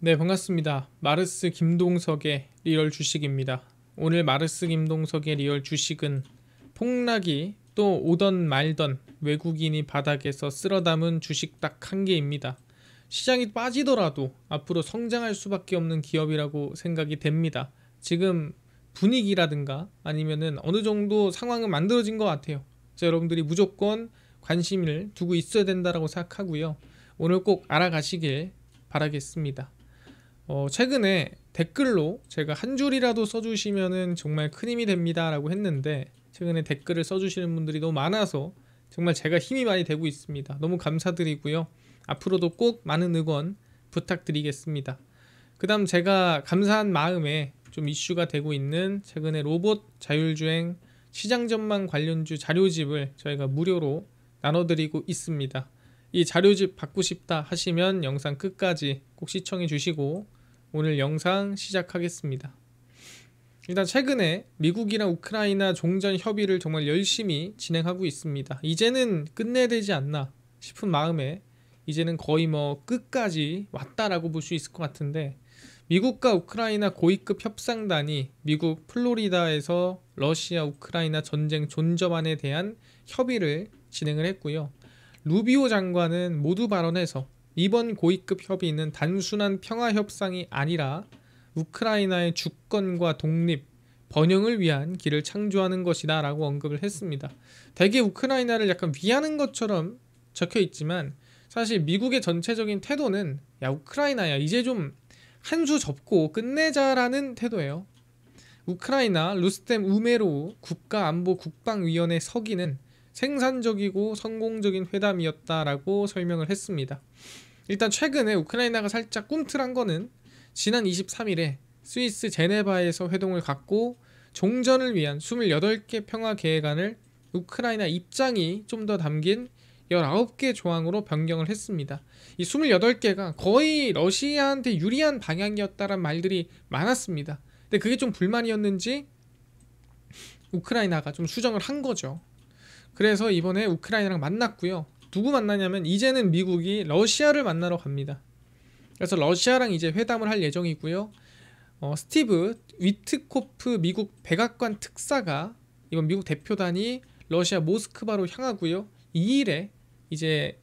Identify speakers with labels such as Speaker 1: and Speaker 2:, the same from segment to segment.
Speaker 1: 네, 반갑습니다. 마르스 김동석의 리얼 주식입니다. 오늘 마르스 김동석의 리얼 주식은 폭락이 또 오던 말던 외국인이 바닥에서 쓸어 담은 주식 딱 한 개입니다. 시장이 빠지더라도 앞으로 성장할 수밖에 없는 기업이라고 생각이 됩니다. 지금 분위기라든가 아니면은 어느 정도 상황은 만들어진 것 같아요. 그래서 여러분들이 무조건 관심을 두고 있어야 된다라고 생각하고요. 오늘 꼭 알아가시길 바라겠습니다. 최근에 댓글로 제가 한 줄이라도 써주시면은 정말 큰 힘이 됩니다 라고 했는데, 최근에 댓글을 써주시는 분들이 너무 많아서 정말 제가 힘이 많이 되고 있습니다. 너무 감사드리고요. 앞으로도 꼭 많은 응원 부탁드리겠습니다. 그 다음 제가 감사한 마음에 좀 이슈가 되고 있는 최근에 로봇 자율주행 시장 전망 관련주 자료집을 저희가 무료로 나눠드리고 있습니다. 이 자료집 받고 싶다 하시면 영상 끝까지 꼭 시청해 주시고 오늘 영상 시작하겠습니다. 일단 최근에 미국이랑 우크라이나 종전 협의를 정말 열심히 진행하고 있습니다. 이제는 끝내야 되지 않나 싶은 마음에 이제는 거의 끝까지 왔다라고 볼 수 있을 것 같은데, 미국과 우크라이나 고위급 협상단이 미국 플로리다에서 러시아 우크라이나 전쟁 존저반에 대한 협의를 진행을 했고요. 루비오 장관은 모두 발언해서 이번 고위급 협의는 단순한 평화 협상이 아니라 우크라이나의 주권과 독립, 번영을 위한 길을 창조하는 것이다 라고 언급을 했습니다. 대개 우크라이나를 약간 위하는 것처럼 적혀 있지만 사실 미국의 전체적인 태도는 야, 우크라이나야 이제 좀 한 수 접고 끝내자라는 태도예요. 우크라이나 루스템 우메로우 국가안보국방위원회 서기는 생산적이고 성공적인 회담이었다라고 설명을 했습니다. 일단 최근에 우크라이나가 살짝 꿈틀한 거는 지난 23일에 스위스 제네바에서 회동을 갖고 종전을 위한 28개 평화 계획안을 우크라이나 입장이 좀 더 담긴 19개 조항으로 변경을 했습니다. 이 28개가 거의 러시아한테 유리한 방향이었다는 말들이 많았습니다. 근데 그게 좀 불만이었는지 우크라이나가 좀 수정을 한 거죠. 그래서 이번에 우크라이나랑 만났고요. 누구 만나냐면 이제는 미국이 러시아를 만나러 갑니다. 그래서 러시아랑 이제 회담을 할 예정이고요. 스티브 위트코프 미국 백악관 특사가 이번 미국 대표단이 러시아 모스크바로 향하고요. 2일에 이제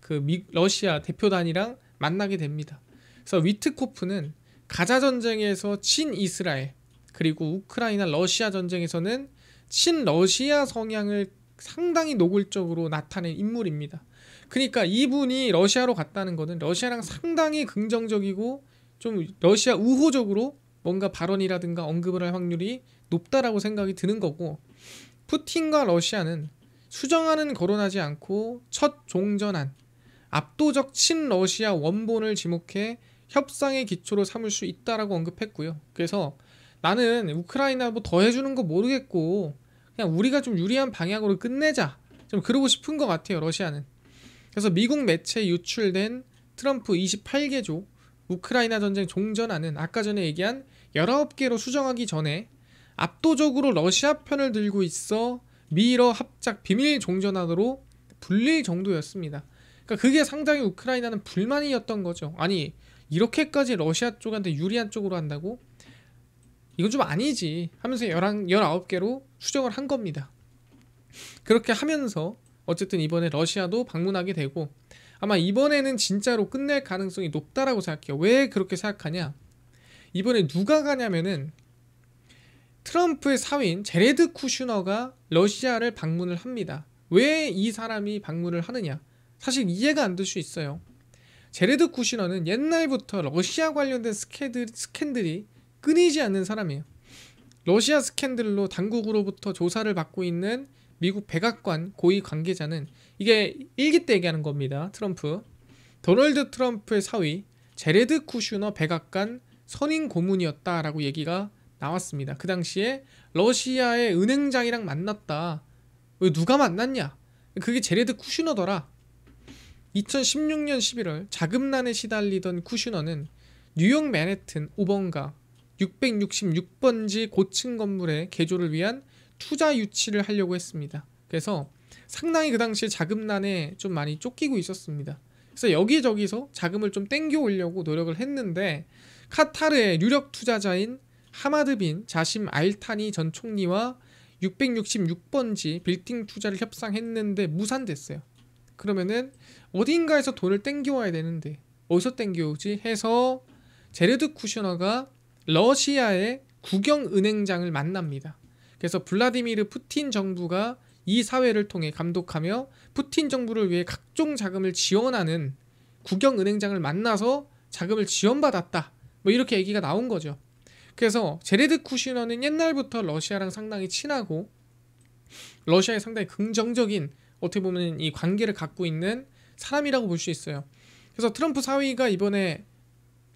Speaker 1: 러시아 대표단이랑 만나게 됩니다. 그래서 위트코프는 가자 전쟁에서 친 이스라엘, 그리고 우크라이나 러시아 전쟁에서는 친 러시아 성향을 상당히 노골적으로 나타낸 인물입니다. 그러니까 이분이 러시아로 갔다는 거는 러시아랑 상당히 긍정적이고 좀 러시아 우호적으로 뭔가 발언이라든가 언급을 할 확률이 높다라고 생각이 드는 거고, 푸틴과 러시아는 수정안은 거론하지 않고 첫 종전안, 압도적 친러시아 원본을 지목해 협상의 기초로 삼을 수 있다라고 언급했고요. 그래서 나는 우크라이나 더 해주는 거 모르겠고 그냥 우리가 좀 유리한 방향으로 끝내자, 좀 그러고 싶은 것 같아요, 러시아는. 그래서 미국 매체에 유출된 트럼프 28개조 우크라이나 전쟁 종전안은 아까 전에 얘기한 19개로 수정하기 전에 압도적으로 러시아 편을 들고 있어 미러 합작 비밀 종전안으로 불릴 정도였습니다. 그러니까 그게 상당히 우크라이나는 불만이었던 거죠. 아니 이렇게까지 러시아 쪽한테 유리한 쪽으로 한다고? 이건 좀 아니지 하면서 19개로 수정을 한 겁니다. 그렇게 하면서 어쨌든 이번에 러시아도 방문하게 되고, 아마 이번에는 진짜로 끝낼 가능성이 높다라고 생각해요. 왜 그렇게 생각하냐? 이번에 누가 가냐면은 트럼프의 사위인 제레드 쿠슈너가 러시아를 방문을 합니다. 왜 이 사람이 방문을 하느냐? 사실 이해가 안 될 수 있어요. 제레드 쿠슈너는 옛날부터 러시아 관련된 스캔들이 끊이지 않는 사람이에요. 러시아 스캔들로 당국으로부터 조사를 받고 있는 미국 백악관 고위 관계자는, 이게 일기 때 얘기하는 겁니다. 트럼프 도널드 트럼프의 사위 제레드 쿠슈너 백악관 선임 고문이었다라고 얘기가 나왔습니다. 그 당시에 러시아의 은행장이랑 만났다. 왜 누가 만났냐? 그게 제레드 쿠슈너더라. 2016년 11월 자금난에 시달리던 쿠슈너는 뉴욕 맨해튼 5번가 666번지 고층 건물의 개조를 위한 투자 유치를 하려고 했습니다. 그래서 상당히 그 당시에 자금난에 좀 많이 쫓기고 있었습니다. 그래서 여기저기서 자금을 좀 땡겨 오려고 노력을 했는데, 카타르의 유력 투자자인 하마드 빈 자심 알타니 전 총리와 666번지 빌딩 투자를 협상했는데 무산됐어요. 그러면은 어딘가에서 돈을 땡겨와야 되는데 어디서 땡겨오지 해서 제르드 쿠슈너가 러시아의 국영은행장을 만납니다. 그래서 블라디미르 푸틴 정부가 이 사회를 통해 감독하며 푸틴 정부를 위해 각종 자금을 지원하는 국영은행장을 만나서 자금을 지원받았다. 뭐 이렇게 얘기가 나온 거죠. 그래서 제레드 쿠슈너는 옛날부터 러시아랑 상당히 친하고 러시아에 상당히 긍정적인 어떻게 보면 이 관계를 갖고 있는 사람이라고 볼 수 있어요. 그래서 트럼프 사위가 이번에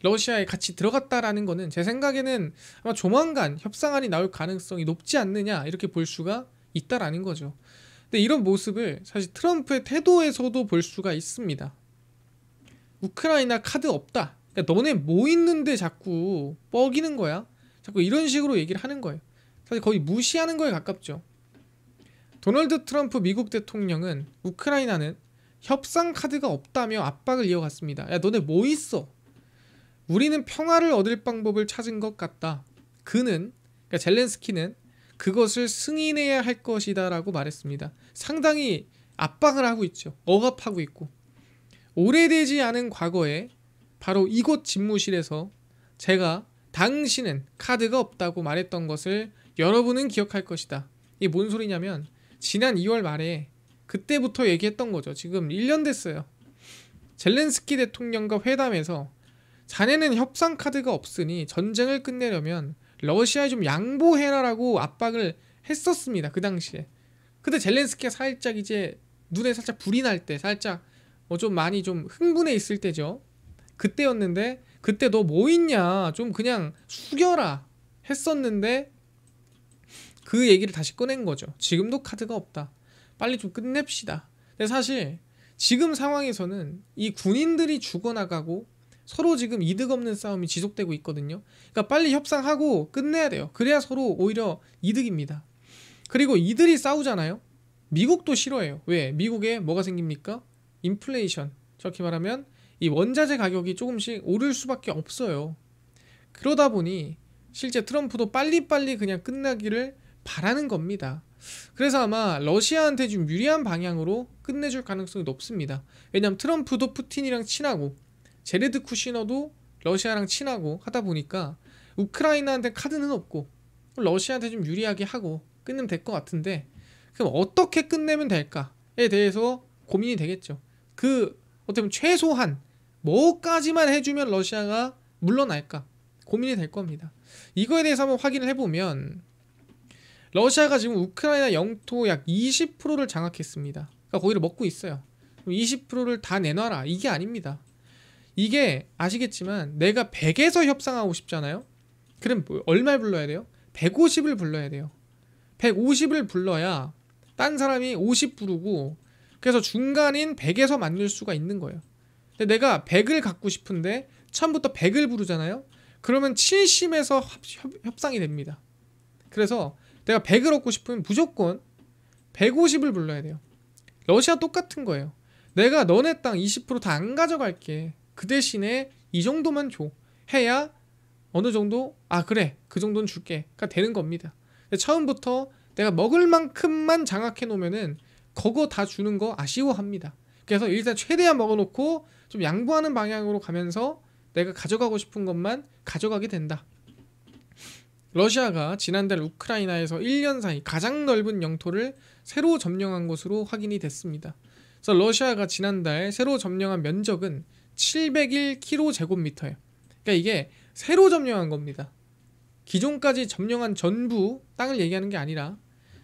Speaker 1: 러시아에 같이 들어갔다라는 거는 제 생각에는 아마 조만간 협상안이 나올 가능성이 높지 않느냐 이렇게 볼 수가 있다라는 거죠. 근데 이런 모습을 사실 트럼프의 태도에서도 볼 수가 있습니다. 우크라이나 카드 없다. 그러니까 너네 뭐 있는데 자꾸 뻐기는 거야? 자꾸 이런 식으로 얘기를 하는 거예요. 사실 거의 무시하는 거에 가깝죠. 도널드 트럼프 미국 대통령은 우크라이나는 협상 카드가 없다며 압박을 이어갔습니다. 야, 너네 뭐 있어? 우리는 평화를 얻을 방법을 찾은 것 같다. 그러니까 젤렌스키는 그것을 승인해야 할 것이다 라고 말했습니다. 상당히 압박을 하고 있죠. 억압하고 있고. 오래되지 않은 과거에 바로 이곳 집무실에서 제가 당신은 카드가 없다고 말했던 것을 여러분은 기억할 것이다. 이게 뭔 소리냐면 지난 2월 말에 그때부터 얘기했던 거죠. 지금 1년 됐어요. 젤렌스키 대통령과 회담에서 자네는 협상 카드가 없으니 전쟁을 끝내려면 러시아에 좀 양보해라라고 압박을 했었습니다. 그 당시에. 근데 젤렌스키가 살짝 이제 눈에 살짝 불이 날 때 살짝 좀 많이 좀 흥분해 있을 때죠. 그때였는데 그때 너 뭐 있냐 좀 그냥 숙여라 했었는데 그 얘기를 다시 꺼낸 거죠. 지금도 카드가 없다. 빨리 좀 끝냅시다. 근데 사실 지금 상황에서는 이 군인들이 죽어나가고 서로 지금 이득 없는 싸움이 지속되고 있거든요. 그러니까 빨리 협상하고 끝내야 돼요. 그래야 서로 오히려 이득입니다. 그리고 이들이 싸우잖아요. 미국도 싫어해요. 왜? 미국에 뭐가 생깁니까? 인플레이션. 저렇게 말하면 이 원자재 가격이 조금씩 오를 수밖에 없어요. 그러다 보니 실제 트럼프도 빨리빨리 그냥 끝나기를 바라는 겁니다. 그래서 아마 러시아한테 좀 유리한 방향으로 끝내줄 가능성이 높습니다. 왜냐하면 트럼프도 푸틴이랑 친하고 제레드 쿠시너도 러시아랑 친하고 하다 보니까 우크라이나한테 카드는 없고 러시아한테 좀 유리하게 하고 끝내면 될 것 같은데 그럼 어떻게 끝내면 될까에 대해서 고민이 되겠죠. 어떻게 보면 최소한 뭐까지만 해주면 러시아가 물러날까 고민이 될 겁니다. 이거에 대해서 한번 확인을 해보면 러시아가 지금 우크라이나 영토 약 20%를 장악했습니다. 그러니까 거기를 먹고 있어요. 20%를 다 내놔라 이게 아닙니다. 이게 아시겠지만 내가 100에서 협상하고 싶잖아요. 그럼 얼마를 불러야 돼요? 150을 불러야 돼요. 150을 불러야 딴 사람이 50 부르고 그래서 중간인 100에서 만들 수가 있는 거예요. 근데 내가 100을 갖고 싶은데 처음부터 100을 부르잖아요. 그러면 70에서 협상이 됩니다. 그래서 내가 100을 얻고 싶으면 무조건 150을 불러야 돼요. 러시아 똑같은 거예요. 내가 너네 땅 20% 다 안 가져갈게. 그 대신에 이 정도만 줘. 해야 어느 정도 그래 그 정도는 줄게. 가 되는 겁니다. 근데 처음부터 내가 먹을 만큼만 장악해 놓으면은 그거 다 주는 거 아쉬워합니다. 그래서 일단 최대한 먹어놓고 좀 양보하는 방향으로 가면서 내가 가져가고 싶은 것만 가져가게 된다. 러시아가 지난달 우크라이나에서 1년 사이 가장 넓은 영토를 새로 점령한 것으로 확인이 됐습니다. 그래서 러시아가 지난달 새로 점령한 면적은 701km제곱미터예요. 그러니까 이게 새로 점령한 겁니다. 기존까지 점령한 전부 땅을 얘기하는 게 아니라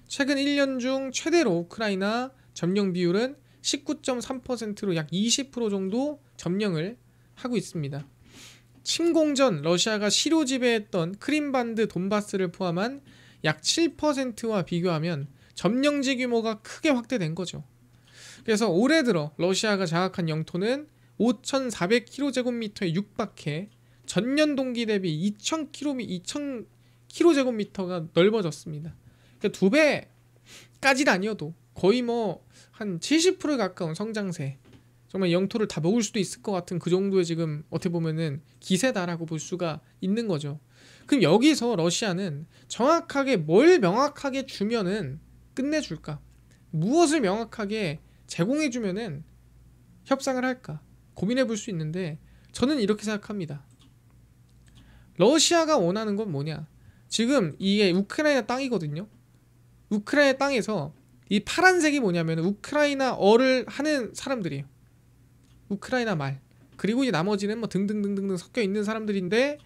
Speaker 1: 최근 1년 중 최대로 우크라이나 점령 비율은 19.3%로 약 20% 정도 점령을 하고 있습니다. 침공 전 러시아가 시료 지배했던 크림반도 돈바스를 포함한 약 7%와 비교하면 점령지 규모가 크게 확대된 거죠. 그래서 올해 들어 러시아가 장악한 영토는 5,400km제곱미터에 육박해 전년 동기 대비 2,000km제곱미터가 넓어졌습니다. 그러니까 2배까지는 아니어도 거의 한 70%에 가까운 성장세 정말 영토를 다 먹을 수도 있을 것 같은 그 정도의 지금 어떻게 보면은 기세다라고 볼 수가 있는 거죠. 그럼 여기서 러시아는 정확하게 뭘 명확하게 주면은 끝내줄까? 무엇을 명확하게 제공해주면은 협상을 할까? 고민해 볼 수 있는데 저는 이렇게 생각합니다. 러시아가 원하는 건 뭐냐? 지금 이게 우크라이나 땅이거든요. 우크라이나 땅에서 이 파란색이 뭐냐면 우크라이나어를 하는 사람들이에요. 우크라이나 말. 그리고 이 나머지는 뭐 등등등등 섞여 있는 사람들인데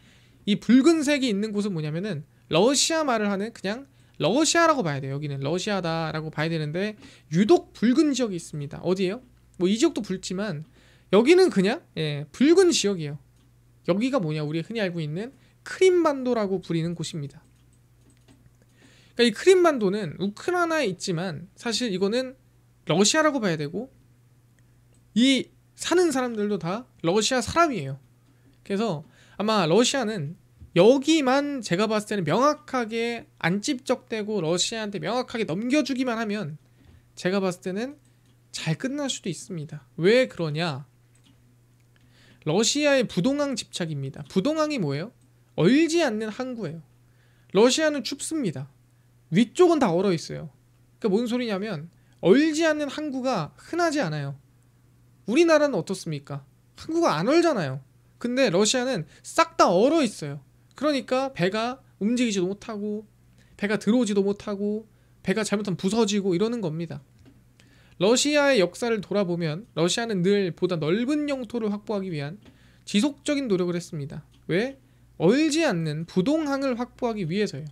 Speaker 1: 이 붉은색이 있는 곳은 뭐냐면은 러시아 말을 하는 그냥 러시아라고 봐야 돼요. 여기는 러시아다라고 봐야 되는데 유독 붉은 지역이 있습니다. 어디예요? 뭐 이 지역도 붉지만 여기는 그냥 붉은 지역이에요. 여기가 뭐냐? 우리가 흔히 알고 있는 크림반도라고 부르는 곳입니다. 그러니까 이 크림반도는 우크라이나에 있지만 사실 이거는 러시아라고 봐야 되고 이 사는 사람들도 다 러시아 사람이에요. 그래서 아마 러시아는 여기만 제가 봤을 때는 명확하게 안 찝적대고 러시아한테 명확하게 넘겨주기만 하면 제가 봤을 때는 잘 끝날 수도 있습니다. 왜 그러냐? 러시아의 부동항 집착입니다. 부동항이 뭐예요? 얼지 않는 항구예요. 러시아는 춥습니다. 위쪽은 다 얼어 있어요. 그러니까 뭔 소리냐면 얼지 않는 항구가 흔하지 않아요. 우리나라는 어떻습니까? 항구가 안 얼잖아요. 근데 러시아는 싹 다 얼어 있어요. 그러니까 배가 움직이지도 못하고 배가 들어오지도 못하고 배가 잘못하면 부서지고 이러는 겁니다. 러시아의 역사를 돌아보면 러시아는 늘 보다 넓은 영토를 확보하기 위한 지속적인 노력을 했습니다. 왜? 얼지 않는 부동항을 확보하기 위해서요.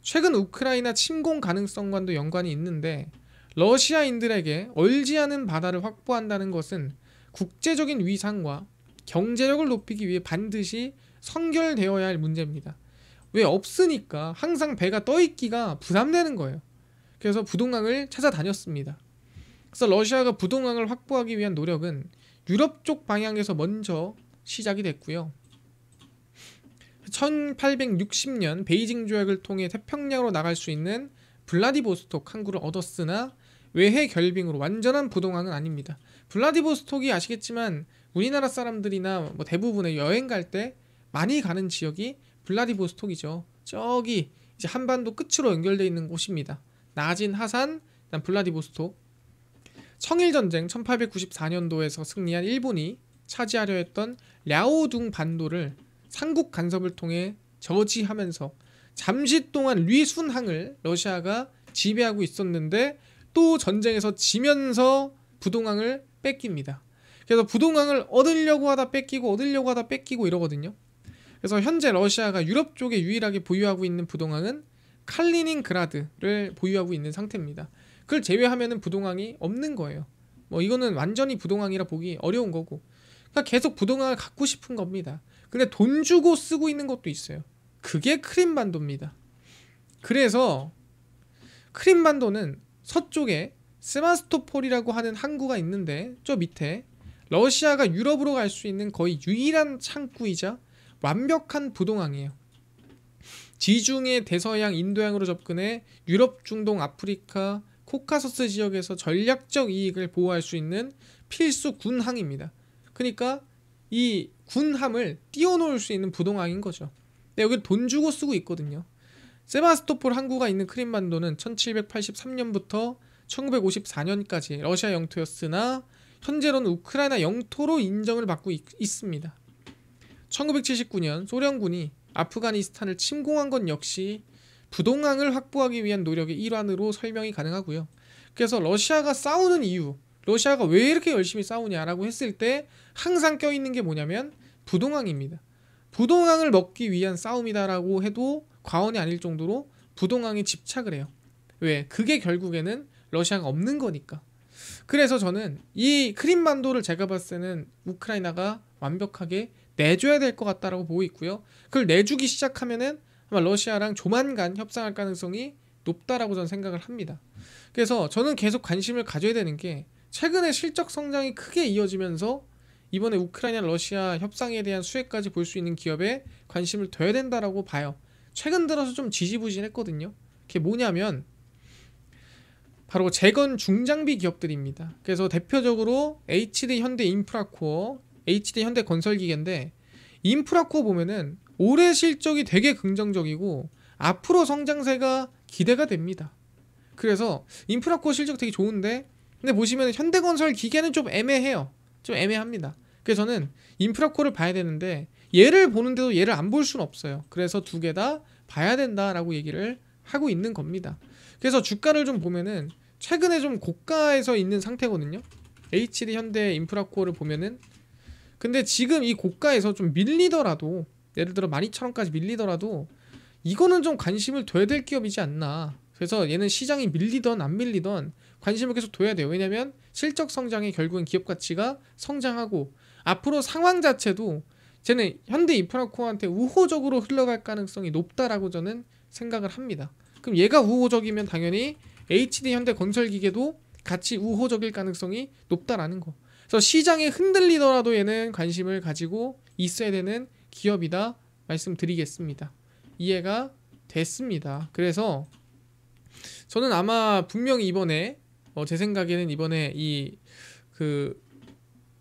Speaker 1: 최근 우크라이나 침공 가능성과도 연관이 있는데 러시아인들에게 얼지 않은 바다를 확보한다는 것은 국제적인 위상과 경제력을 높이기 위해 반드시 선결되어야 할 문제입니다. 왜? 없으니까 항상 배가 떠있기가 부담되는 거예요. 그래서 부동항을 찾아다녔습니다. 그래서 러시아가 부동항을 확보하기 위한 노력은 유럽 쪽 방향에서 먼저 시작이 됐고요. 1860년 베이징 조약을 통해 태평양으로 나갈 수 있는 블라디보스톡 항구를 얻었으나 외해 결빙으로 완전한 부동항은 아닙니다. 블라디보스톡이 아시겠지만 우리나라 사람들이나 뭐 대부분의 여행 갈 때 많이 가는 지역이 블라디보스톡이죠. 저기 이제 한반도 끝으로 연결되어 있는 곳입니다. 나진, 하산, 블라디보스톡. 청일전쟁 1894년도에서 승리한 일본이 차지하려 했던 랴오둥 반도를 삼국 간섭을 통해 저지하면서 잠시 동안 리순항을 러시아가 지배하고 있었는데 또 전쟁에서 지면서 부동항을 뺏깁니다. 그래서 부동항을 얻으려고 하다 뺏기고 이러거든요. 그래서 현재 러시아가 유럽 쪽에 유일하게 보유하고 있는 부동항은 칼리닝그라드를 보유하고 있는 상태입니다. 그걸 제외하면은 부동항이 없는 거예요. 뭐 이거는 완전히 부동항이라 보기 어려운 거고. 그러니까 계속 부동항을 갖고 싶은 겁니다. 근데 돈 주고 쓰고 있는 것도 있어요. 그게 크림반도입니다. 그래서 크림반도는 서쪽에 세바스토폴이라고 하는 항구가 있는데 저 밑에 러시아가 유럽으로 갈 수 있는 거의 유일한 창구이자 완벽한 부동항이에요. 지중해, 대서양, 인도양으로 접근해 유럽, 중동, 아프리카, 코카소스 지역에서 전략적 이익을 보호할 수 있는 필수 군항입니다. 그러니까 이 군함을 띄워놓을 수 있는 부동항인 거죠. 근데 여기 돈 주고 쓰고 있거든요. 세바스토폴 항구가 있는 크림반도는 1783년부터 1954년까지 러시아 영토였으나 현재로는 우크라이나 영토로 인정을 받고 있습니다. 1979년 소련군이 아프가니스탄을 침공한 건 역시 부동항을 확보하기 위한 노력의 일환으로 설명이 가능하고요. 그래서 러시아가 싸우는 이유, 러시아가 왜 이렇게 열심히 싸우냐라고 했을 때 항상 껴있는 게 뭐냐면 부동항입니다. 부동항을 먹기 위한 싸움이다라고 해도 과언이 아닐 정도로 부동항에 집착을 해요. 왜? 그게 결국에는 러시아가 없는 거니까. 그래서 저는 이 크림반도를 제가 봤을 때는 우크라이나가 완벽하게 내줘야 될 것 같다라고 보고 있고요. 그걸 내주기 시작하면은 아마 러시아랑 조만간 협상할 가능성이 높다라고 저는 생각을 합니다. 그래서 저는 계속 관심을 가져야 되는 게 최근에 실적 성장이 크게 이어지면서 이번에 우크라이나 러시아 협상에 대한 수혜까지 볼 수 있는 기업에 관심을 둬야 된다라고 봐요. 최근 들어서 좀 지지부진했거든요. 그게 뭐냐면 바로 재건 중장비 기업들입니다. 그래서 대표적으로 HD 현대인프라코어, HD 현대건설기계인데, 인프라코어 보면은 올해 실적이 되게 긍정적이고 앞으로 성장세가 기대가 됩니다. 그래서 인프라코어 실적 되게 좋은데, 근데 보시면 현대건설 기계는 좀 애매해요. 좀 애매합니다. 그래서 저는 인프라코어를 봐야 되는데 얘를 보는데도 얘를 안 볼 수는 없어요. 그래서 두 개 다 봐야 된다라고 얘기를 하고 있는 겁니다. 그래서 주가를 좀 보면은 최근에 좀 고가에서 있는 상태거든요. HD 현대 인프라코어를 보면은, 근데 지금 이 고가에서 좀 밀리더라도, 예를 들어 12,000원까지 밀리더라도 이거는 좀 관심을 둬야 될 기업이지 않나. 그래서 얘는 시장이 밀리던 안 밀리던 관심을 계속 둬야 돼요. 왜냐면 실적 성장에 결국은 기업 가치가 성장하고 앞으로 상황 자체도 쟤는 현대 인프라코어한테 우호적으로 흘러갈 가능성이 높다라고 저는 생각을 합니다. 그럼 얘가 우호적이면 당연히 HD 현대건설기계도 같이 우호적일 가능성이 높다라는 거. 그래서 시장이 흔들리더라도 얘는 관심을 가지고 있어야 되는 기업이다 말씀드리겠습니다. 이해가 됐습니다. 그래서 저는 아마 분명히 이번에 제 생각에는 이번에 이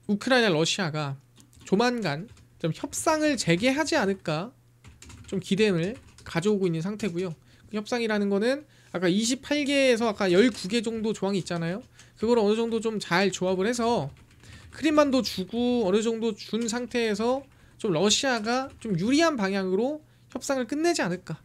Speaker 1: 우크라이나 러시아가 조만간 좀 협상을 재개하지 않을까 좀 기대를 가져오고 있는 상태고요. 그 협상이라는 거는 아까 28개에서 아까 19개 정도 조항이 있잖아요. 그걸 어느 정도 좀 잘 조합을 해서 크림만도 주고 어느 정도 준 상태에서 좀 러시아가 좀 유리한 방향으로 협상을 끝내지 않을까.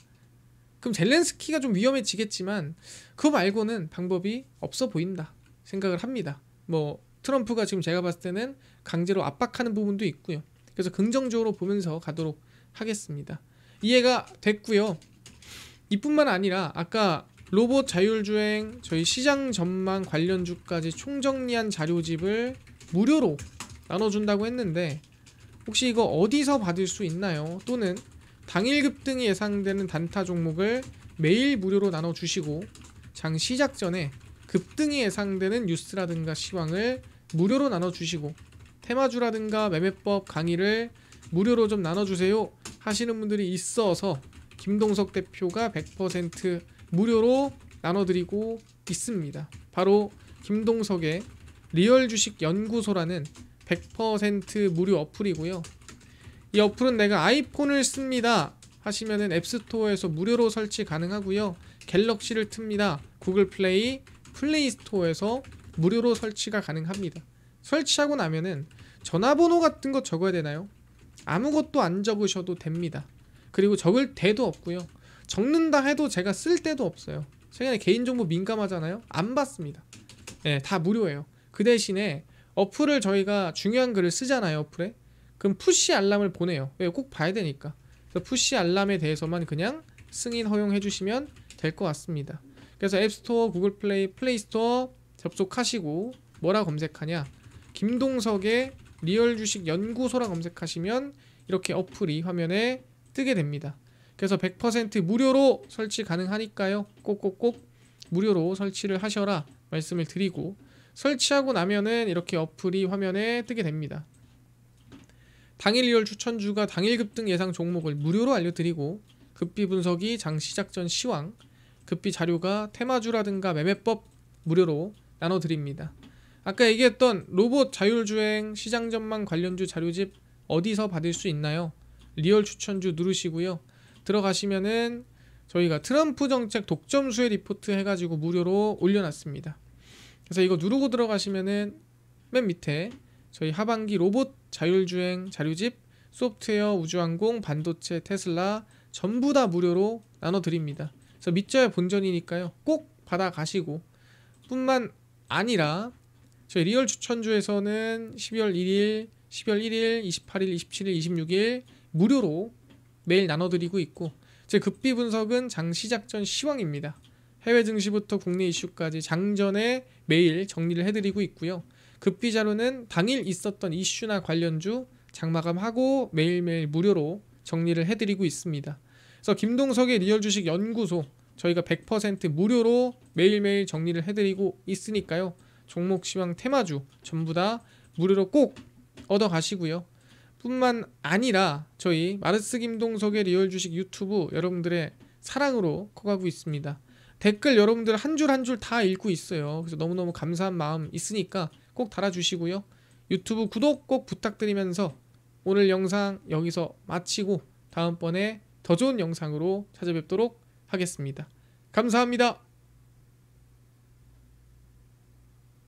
Speaker 1: 그럼 젤렌스키가 좀 위험해지겠지만 그거 말고는 방법이 없어 보인다 생각을 합니다. 뭐 트럼프가 지금 제가 봤을 때는 강제로 압박하는 부분도 있고요. 그래서 긍정적으로 보면서 가도록 하겠습니다. 이해가 됐고요. 이뿐만 아니라 아까 로봇 자율주행 저희 시장 전망 관련주까지 총정리한 자료집을 무료로 나눠준다고 했는데 혹시 이거 어디서 받을 수 있나요? 또는 당일 급등이 예상되는 단타 종목을 매일 무료로 나눠주시고 장 시작 전에 급등이 예상되는 뉴스라든가 시황을 무료로 나눠주시고 테마주라든가 매매법 강의를 무료로 좀 나눠주세요 하시는 분들이 있어서 김동석 대표가 100% 무료로 나눠드리고 있습니다. 바로 김동석의 리얼 주식 연구소라는 100% 무료 어플이고요. 이 어플은 내가 아이폰을 씁니다 하시면은 앱스토어에서 무료로 설치 가능하고요. 갤럭시를 틉니다. 구글 플레이, 플레이 스토어에서 무료로 설치가 가능합니다. 설치하고 나면은 전화번호 같은 거 적어야 되나요? 아무것도 안 적으셔도 됩니다. 그리고 적을 데도 없고요. 적는다 해도 제가 쓸 데도 없어요. 최근에 개인정보 민감하잖아요. 안 받습니다. 네, 다 무료예요. 그 대신에 어플을 저희가 중요한 글을 쓰잖아요. 어플에. 그럼 푸시 알람을 보내요. 왜? 꼭 봐야 되니까. 그래서 푸시 알람에 대해서만 그냥 승인 허용해 주시면 될 것 같습니다. 그래서 앱스토어, 구글 플레이, 플레이 스토어 접속하시고 뭐라 검색하냐? 김동석의 리얼 주식 연구소라 검색하시면 이렇게 어플이 화면에 뜨게 됩니다. 그래서 100% 무료로 설치 가능하니까요. 꼭꼭꼭 무료로 설치를 하셔라 말씀을 드리고 설치하고 나면은 이렇게 어플이 화면에 뜨게 됩니다. 당일 리얼 추천주가 당일 급등 예상 종목을 무료로 알려드리고 급비 분석이 장 시작 전 시황, 급비 자료가 테마주라든가 매매법 무료로 나눠드립니다. 아까 얘기했던 로봇 자율주행 시장 전망 관련주 자료집 어디서 받을 수 있나요? 리얼 추천주 누르시고요. 들어가시면은 저희가 트럼프 정책 독점 수혜 리포트 해가지고 무료로 올려놨습니다. 그래서 이거 누르고 들어가시면은 맨 밑에 저희 하반기 로봇 자율주행 자료집 소프트웨어 우주항공 반도체 테슬라 전부 다 무료로 나눠드립니다. 그래서 믿져야 본전이니까요. 꼭 받아가시고 뿐만 아니라 저희 리얼 추천주에서는 12월 1일, 28일, 27일, 26일 무료로 매일 나눠드리고 있고 제 급비 분석은 장 시작 전 시황입니다. 해외 증시부터 국내 이슈까지 장전에 매일 정리를 해드리고 있고요. 급비 자료는 당일 있었던 이슈나 관련주 장마감하고 매일매일 무료로 정리를 해드리고 있습니다. 그래서 김동석의 리얼 주식 연구소 저희가 100% 무료로 매일매일 정리를 해드리고 있으니까요. 종목 시황 테마주 전부 다 무료로 꼭 얻어가시고요. 뿐만 아니라 저희 마르스 김동석의 리얼 주식 유튜브 여러분들의 사랑으로 커가고 있습니다. 댓글 여러분들 한 줄 한 줄 다 읽고 있어요. 그래서 너무너무 감사한 마음 있으니까 꼭 달아주시고요. 유튜브 구독 꼭 부탁드리면서 오늘 영상 여기서 마치고 다음번에 더 좋은 영상으로 찾아뵙도록 하겠습니다. 감사합니다.